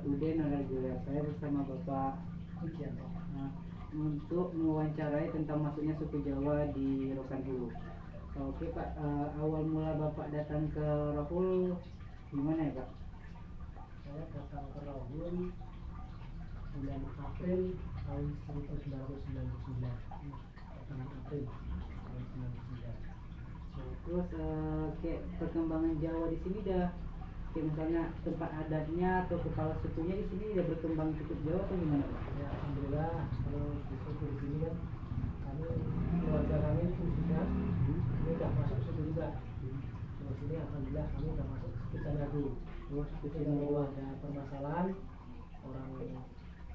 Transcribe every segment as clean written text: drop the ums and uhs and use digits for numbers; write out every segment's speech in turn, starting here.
Muhammad Udin reguler. Saya bersama Bapak untuk mewawancarai tentang masuknya suku Jawa di Rokan Hulu. Oke Pak, awal mula Bapak datang ke Rohul gimana ya Pak? Saya datang ke Rohul bulan April tahun 1999. Bulan April tahun 1999. Terus kayak perkembangan Jawa di sini dah kayak misalnya tempat adatnya atau kepala sukunya di sini udah berkembang cukup jauh atau gimana Pak? Ya alhamdulillah kalau di suku di sini kan kami keluarga kami itu sudah ini udah masuk suku juga. Terus ini alhamdulillah kami udah masuk kita lagu. Terus Kalau ada permasalahan orang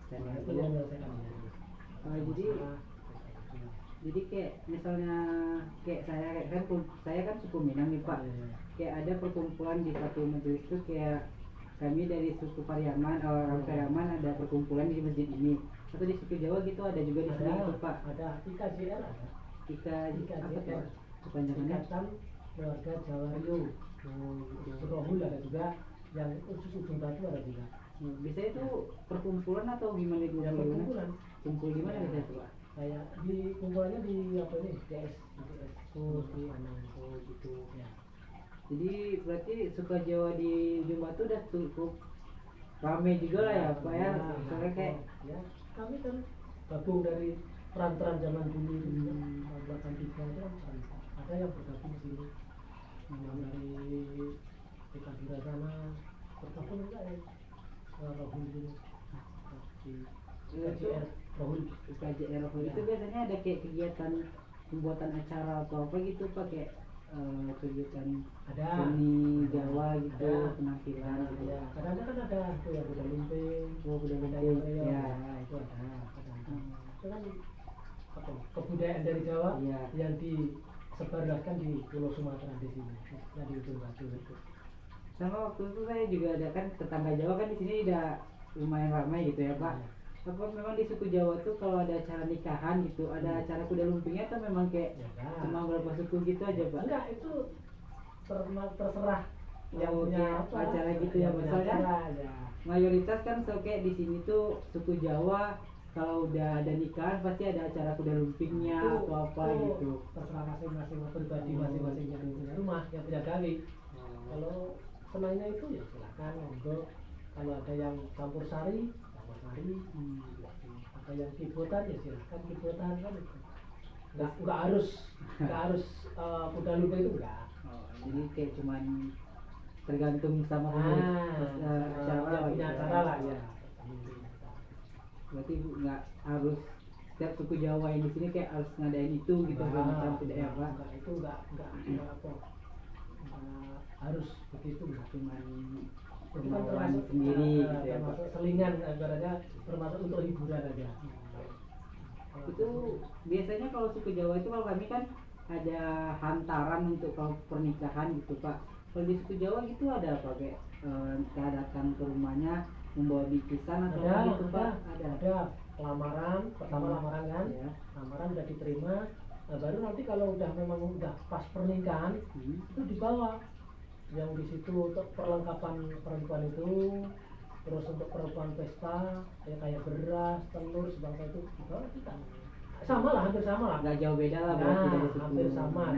dan itu yang menyelesaikan ya. Jadi kayak misalnya kayak saya kan suku Minang nih Pak. Kayak ada perkumpulan di satu majelis itu kayak kami dari suku Pariaman, orang Pariaman ada perkumpulan di masjid ini. Atau di suku Jawa gitu ada juga di sini gitu Pak. Ada IKJR ada. Apa tuh? Kepanjangannya? Ikatan Keluarga Jawa Rio. Rohul ada juga, yang khusus Ujung Batu ada juga. Biasanya itu perkumpulan atau gimana itu? Ya perkumpulan. Kumpul di mana biasanya tuh Pak? Kayak di kumpulannya di apa ini? DS. Di Anangko gitu ya. Jadi berarti suku Jawa di Ujung Batu udah cukup ramai juga lah ya Pak ya. Soalnya kayak ya kami kan gabung dari peran-peran zaman dulu di belakang tiga itu kan ada yang bergabung di sini. Yang dari Dekadura sana bergabung juga ya Rohul dulu. KJR Rohul. KJR Rohul itu biasanya ada kayak kegiatan pembuatan acara atau apa gitu Pak, kayak kegiatan ada seni Jawa gitu, ada penampilan gitu. Ya kadang-kadang kan ada itu ya kuda lumping, Kuda lumping ya itu ada. Itu kan apa, kebudayaan dari Jawa yang disebarluaskan di Pulau Sumatera di sini, yang di Ujung Batu itu. Sama waktu itu saya juga ada kan tetangga Jawa kan di sini udah lumayan ramai gitu ya Pak. Apa memang di suku Jawa tuh kalau ada acara nikahan gitu, ada acara kuda lumpingnya atau memang kayak cuma beberapa suku gitu aja Pak? Enggak, itu terserah yang punya apa, acara gitu ya, misalnya mayoritas kan so kayak di sini tuh suku Jawa kalau udah ada nikahan pasti ada acara kuda lumpingnya atau apa gitu. Terserah masing-masing pribadi, masing-masing yang punya rumah, yang punya gawe. Kalau senangnya itu ya silakan monggo. Kalau ada yang campur sari, ada yang kibotan ya silakan kibotan kan itu. Enggak harus kuda lumping itu enggak. Jadi kayak cuman tergantung sama acara punya acara lah ya. Berarti nggak harus setiap suku Jawa yang di sini kayak harus ngadain itu gitu kan, tidak ya Pak? Itu enggak apa. Harus begitu, cuman kemauan sendiri gitu ya Pak. Selingan ibaratnya termasuk untuk hiburan aja. Itu biasanya kalau suku Jawa itu kalau kami kan ada hantaran untuk pernikahan gitu Pak. Kalau di suku Jawa gitu ada apa kayak kita datang ke rumahnya membawa bingkisan atau apa gitu Pak? Ada lamaran, pertama lamaran kan? Ya. Lamaran udah diterima. Nah, baru nanti kalau udah memang udah pas pernikahan itu dibawa yang di situ untuk perlengkapan perempuan itu, terus untuk perempuan pesta ya kayak beras, telur, sebangsa itu dibawa kita. Sama lah, hampir sama lah. Nggak jauh beda lah hampir sama.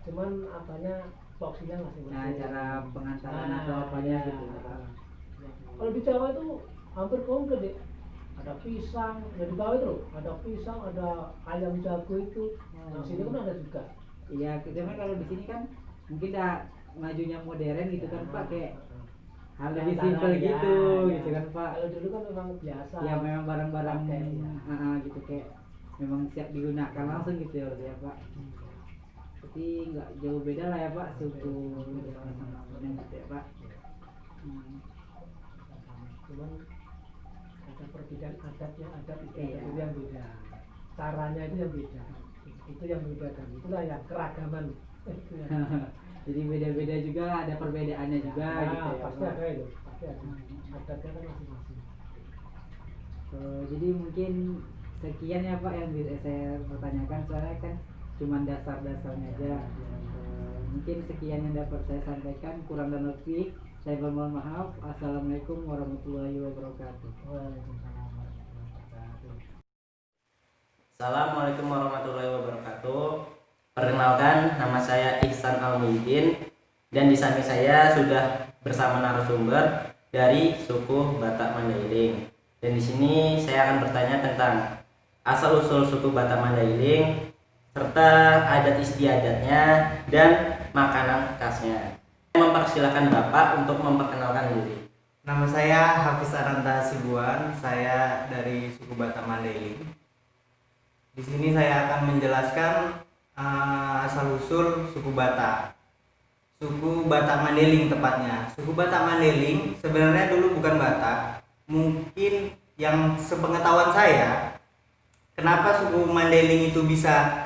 Cuman apanya porsinya masing-masing. Nah, cara pengantaran atau apanya gitu Pak. Kalau di Jawa itu hampir komplit deh. Ada pisang, ya di bawah itu ada pisang, ada ayam jago itu. Nah, sini kan ada juga. Iya, cuma kalau di sini kan mungkin dah majunya modern gitu kan Pak, kayak hal lebih simpel gitu kan Pak. Kalau dulu kan memang biasa. Ya memang barang-barang gitu kayak memang siap digunakan langsung gitu ya Pak. Tapi nggak jauh beda lah ya Pak suku Jawa sama Minang gitu ya Pak. Cuman ada perbedaan adatnya, itu yang beda, caranya itu yang beda, itu yang membedakan, itulah yang keragaman. Jadi beda-beda juga, ada perbedaannya juga gitu ya pasti Pak. Ada itu, pasti ada, adatnya kan masing-masing. Jadi mungkin sekian ya Pak yang bisa saya pertanyakan, soalnya kan cuma dasar-dasarnya aja. Mungkin sekian yang dapat saya sampaikan, kurang dan lebih Saya bermohon maaf. Assalamualaikum warahmatullahi wabarakatuh. Waalaikumsalam warahmatullahi wabarakatuh. Assalamualaikum warahmatullahi wabarakatuh. Perkenalkan, nama saya Ihsan Al-Muhyiddin dan di samping saya sudah bersama narasumber dari suku Batak Mandailing. Dan di sini saya akan bertanya tentang asal-usul suku Batak Mandailing serta adat istiadatnya dan makanan khasnya. Saya mempersilahkan Bapak untuk memperkenalkan diri. Nama saya Hafiz Aranta Sibuan, saya dari suku Batak Mandailing. Di sini saya akan menjelaskan asal-usul suku Batak. Suku Batak Mandailing tepatnya. Suku Batak Mandailing sebenarnya dulu bukan Batak. Mungkin yang sepengetahuan saya, kenapa suku Mandailing itu bisa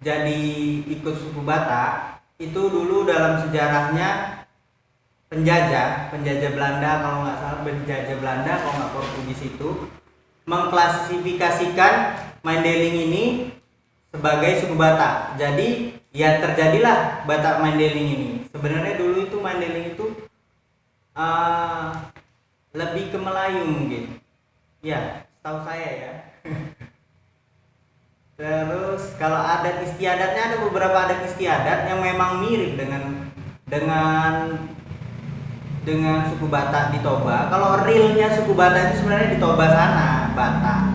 jadi ikut suku Batak, itu dulu dalam sejarahnya penjajah Belanda, kalau nggak salah penjajah Belanda, kalau nggak Portugis, itu mengklasifikasikan Mandailing ini sebagai suku Batak. Jadi ya terjadilah Batak Mandailing ini. Sebenarnya dulu itu Mandailing itu lebih ke Melayu mungkin. Ya, setahu saya ya. Terus kalau adat istiadatnya, ada beberapa adat istiadat yang memang mirip dengan suku Batak di Toba. Kalau realnya suku Batak itu sebenarnya di Toba sana, Batak.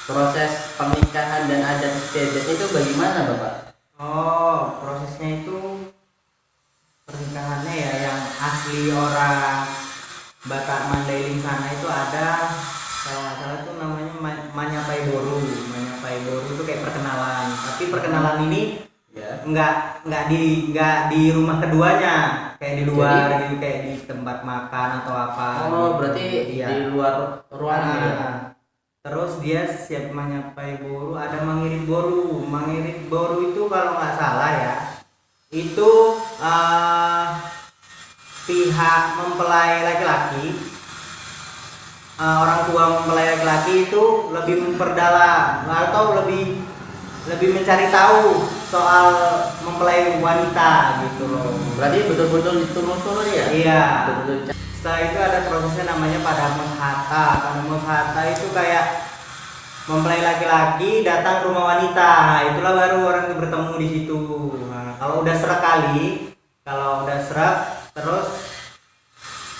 Proses pernikahan dan adat istiadatnya itu bagaimana, Bapak? Oh, prosesnya itu pernikahannya ya yang asli orang Batak Mandailing sana itu ada, kalau nggak salah itu namanya Manyapai Boru. Manyapai Boru itu kayak perkenalan, tapi perkenalan ini Ya. nggak di rumah keduanya, kayak di luar gitu, kayak di tempat makan atau apa. Oh, gitu. berarti Iya. di luar ruangan ya? Terus dia siap menyapai boru, ada mangirit boru. Mangirit boru itu kalau nggak salah ya, itu pihak mempelai laki-laki, orang tua mempelai laki-laki itu lebih memperdalam atau lebih mencari tahu soal mempelai wanita gitu loh. Berarti betul-betul ditulis ya? Iya. Betul-betul. Setelah itu ada prosesnya namanya Padamus Hata. Padamus Hata itu kayak mempelai laki-laki datang ke rumah wanita. Itulah baru orang itu bertemu di situ. Nah, kalau udah serak terus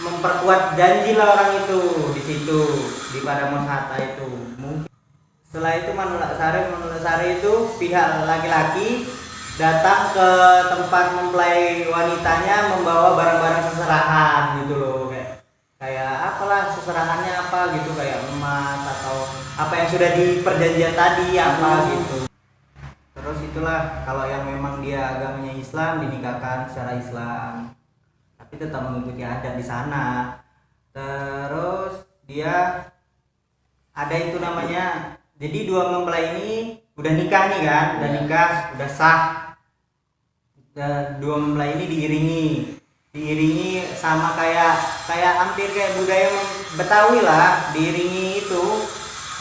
memperkuat janji lah orang itu di situ, di Padamus Hata itu. Mungkin setelah itu Manulak Sari itu pihak laki-laki datang ke tempat mempelai wanitanya membawa barang-barang seserahan gitu loh, kayak apalah seserahannya apa gitu, kayak emas atau apa yang sudah di perjanjian tadi apa gitu. Terus itulah kalau yang memang dia agamanya Islam dinikahkan secara Islam, tapi tetap mengikuti adat di sana. Terus dia ada itu namanya, jadi dua mempelai ini udah nikah nih kan, udah sah. Dua mempelai ini diiringi sama kayak hampir kayak budaya Betawi lah, diiringi itu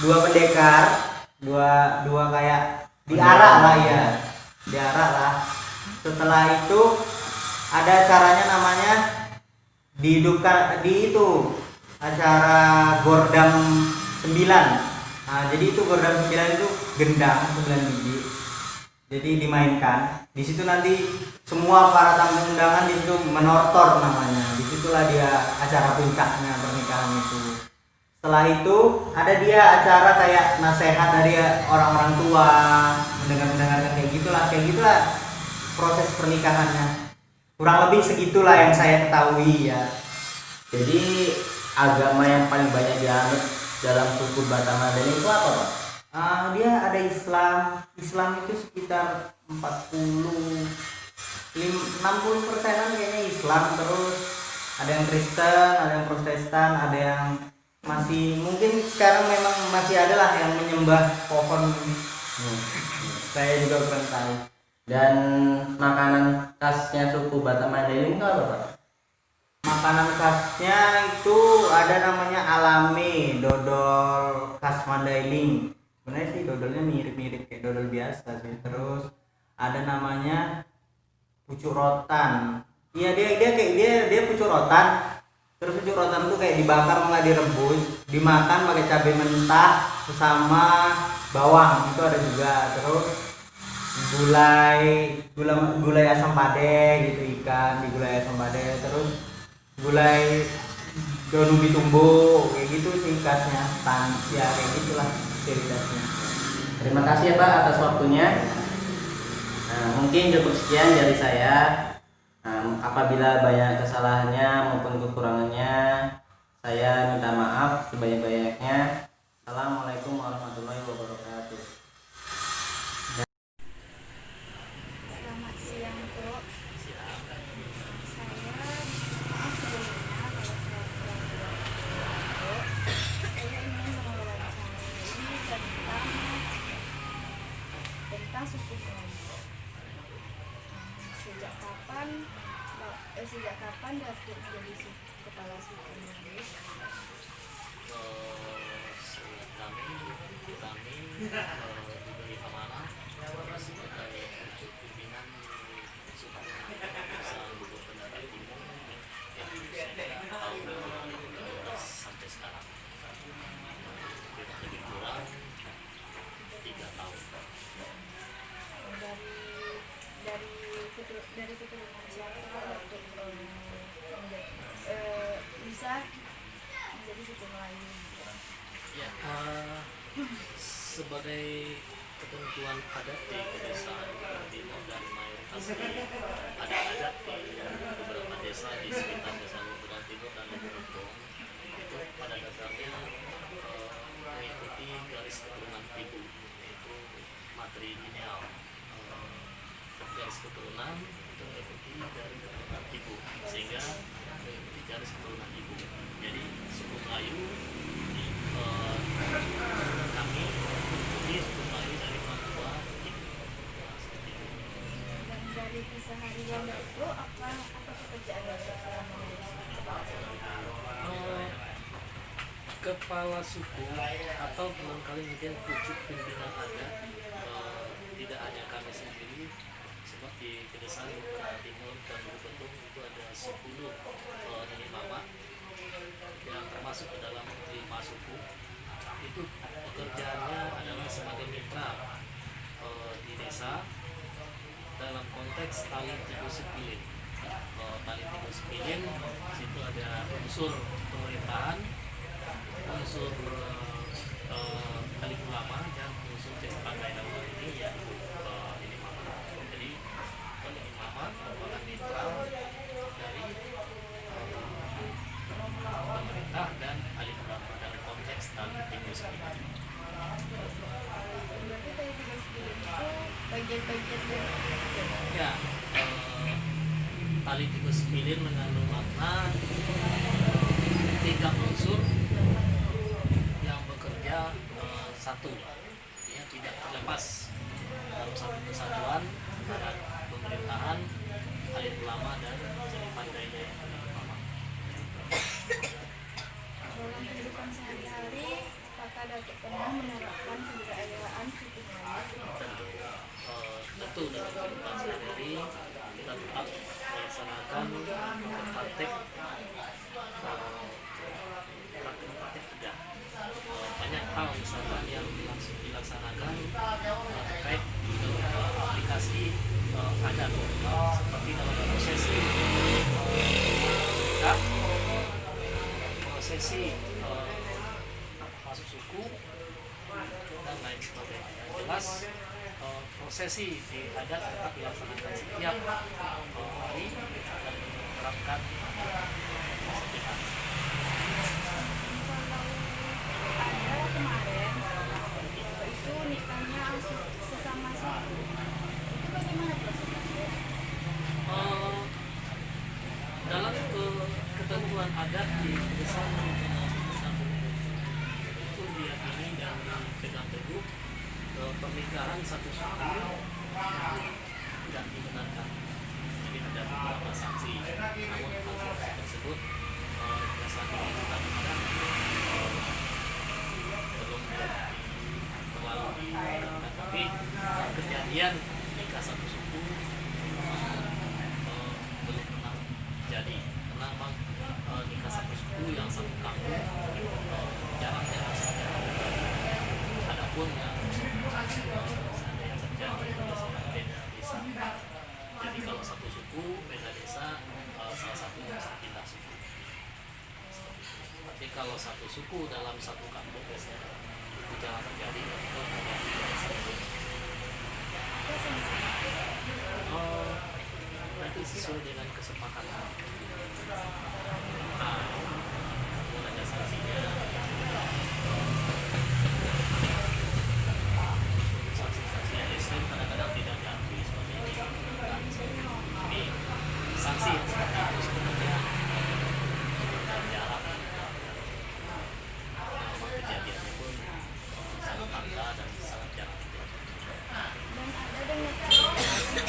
dua pendekar, dua kayak diarak lah ya, diarak lah. Setelah itu ada acaranya namanya dihidupkan di itu acara Gordam 9. Nah, jadi itu Gordam 9 itu gendang 9 biji. Jadi dimainkan. Di situ nanti semua para tamu undangan di situ menortor namanya. Disitulah dia acara puncaknya pernikahan itu. Setelah itu ada dia acara kayak nasihat dari orang-orang tua, mendengarkan kayak gitulah proses pernikahannya. Kurang lebih segitulah yang saya ketahui ya. Jadi agama yang paling banyak dianut dalam suku Batak Mandailing itu apa, Pak? Dia ada Islam itu sekitar 60%-an kayaknya Islam, terus ada yang Kristen, ada yang Protestan, ada yang masih mungkin sekarang memang masih ada lah yang menyembah pohon. Saya juga kurang tahu. Dan makanan khasnya suku Batak Mandailing itu apa, Pak? Makanan khasnya itu ada namanya alame, dodol khas Mandailing. Sebenarnya sih dodolnya mirip-mirip kayak dodol biasa sih. Terus ada namanya pucuk rotan. Iya, dia pucuk rotan. Terus pucuk rotan tuh kayak dibakar nggak direbus, dimakan pakai cabai mentah sama bawang itu ada juga. Terus gulai asam pade gitu, ikan di gulai asam pade. Terus gulai daun ubi tumbuk kayak gitu sih khasnya ya kayak gitulah ciri khasnya. Terima kasih ya Pak atas waktunya. Nah, mungkin cukup sekian dari saya. Apabila banyak kesalahannya maupun kekurangannya, saya minta maaf sebanyak-banyaknya. Assalamualaikum warahmatullahi wabarakatuh. Selamat siang, Bro. Saya maaf sebelumnya kalau saya kurang berwawancara. Saya ingin mewawancarai tentang suku Melayu. Sejak kapan Datuk menjadi kepala suku Melayu? Kami diberi amanah sebagai pimpinan suku Desa Lubuk Kendari Timur yang tahun 2012 sampai sekarang, lebih kurang 3 tahun. Dari keturunan siapa Datuk bisa menjadi suku Melayu? Ya, sebagai ketentuan adat di pedesaan Timur dan mayoritas adat di beberapa desa di sekitar desa Lubuk Timur dan Lubuk Lembong itu pada dasarnya mengikuti garis keturunan ibu, yaitu matrilineal. Garis keturunan itu mengikuti dari keturunan ibu, sehingga mengikuti garis keturunan ibu. Jadi suku Melayu kami mengikuti suku Melayu dari Papua ibu. Seperti itu. Dan dari keseharian Datuk, apa pekerjaan Datuk selama menjadi kepala suku? Kepala suku atau barangkali mungkin pucuk pimpinan adat, tidak hanya kami sendiri, sebab di pedesaan Timur dan Lubuk Lembong itu ada 10 nenek mama yang termasuk ke dalam 5 suku. Itu pekerjaannya adalah sebagai mitra di desa dalam konteks tali tiga sepilin. Tali tiga sepilin situ ada unsur pemerintahan, unsur tali ulama, dan unsur pakai dalam hal ini yaitu ini mama. Jadi ini mama merupakan mitra dari pemerintah dan ahli ulama dalam konteks tali tiga sepilin. Berarti tadi tiga sepilin itu bagian-bagian dari Ya, tali tiga sepilin mengandung makna 3 unsur yang bekerja satu, ya, tidak terlepas dalam satu kesatuan antara pemerintahan, ahli ulama, dan jadi pandainya yang ulama. dalam kehidupan sehari-hari. Apakah Datuk pernah menerapkan kebudayaan suku Melayu? Tentu dalam kehidupan sehari-hari kita tetap melaksanakan praktek tidak banyak hal misalkan yang dilaksanakan terkait aplikasi adat, seperti dalam prosesi prosesi masuk suku dan lain sebagainya. Yang jelas prosesi di adat tetap dilaksanakan setiap hari dan menerapkan setiap hari. Kalau ada kemarin itu nikahnya sesama suku, itu bagaimana prosesnya? Dalam ketentuan adat di desa itu diyakini dan dipegang teguh pernikahan satu suku tidak dibenarkan. Jadi ada beberapa sanksi, namun sanksi tersebut biasanya kita belum terlalu dibenarkan. Tapi kejadian nikah satu suku belum pernah satu suku dalam satu kampung biasanya itu jangan terjadi atau terjadi seperti itu. Nanti sesuai dengan kesepakatan. Nah, kemudian ada sanksinya. Sanksi-sanksi yang ekstrim kadang-kadang tidak diakui seperti ini. Ini sanksi yang seperti itu sebenarnya dan jarak. Kejadiannya pun sangat nyata dan sangat jarang. Dan ada dengar cerita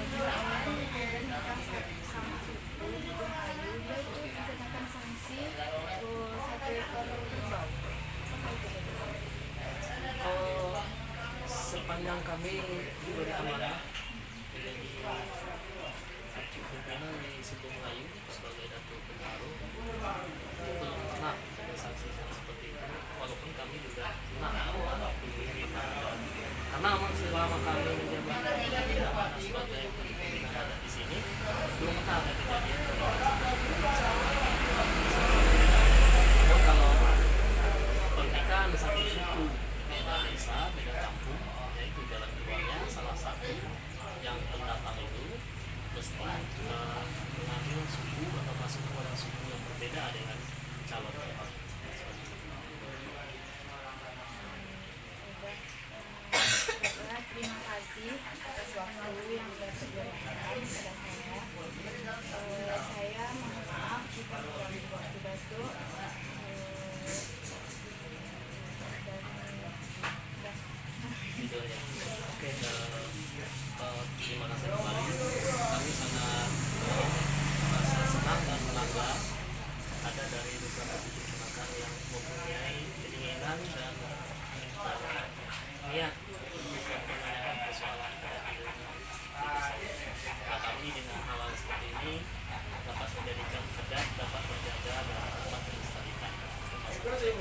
bila orang kemudian nikah sama suku di Bengkayu, dia itu dikenakan sanksi 1 ekor kerbau. Sepanjang kami diberi amanah menjadi pimpinan di suku Melayu sebagai Datuk Bengkaru, belum pernah ada sanksi yang seperti itu, walaupun kami juga pernah menghadapi karena selama kami menjabat amanah sebagai pimpinan adat di sini belum pernah ada kejadian. Namun kalau pernikahan satu suku beda desa, beda kampung, yaitu jalan keluarnya salah satu yang pendatang itu mesti mengambil suku atau masuk kepada suku yang berbeda dengan calon orang. Terima kasih atas waktu yang telah diberikan kepada saya. Saya mohon maaf jika mengganggu waktu Datuk. Gitu ya. Oke, terima kasih kembali. Kami sangat merasa senang dan bangga ada dari beberapa titik penakar yang mempunyai keinginan dan niat untuk menanyakan persoalan nah, kami dengan hal seperti ini dapat menjadikan adat dapat berjaga dan dapat dilestarikan. Terima kasih.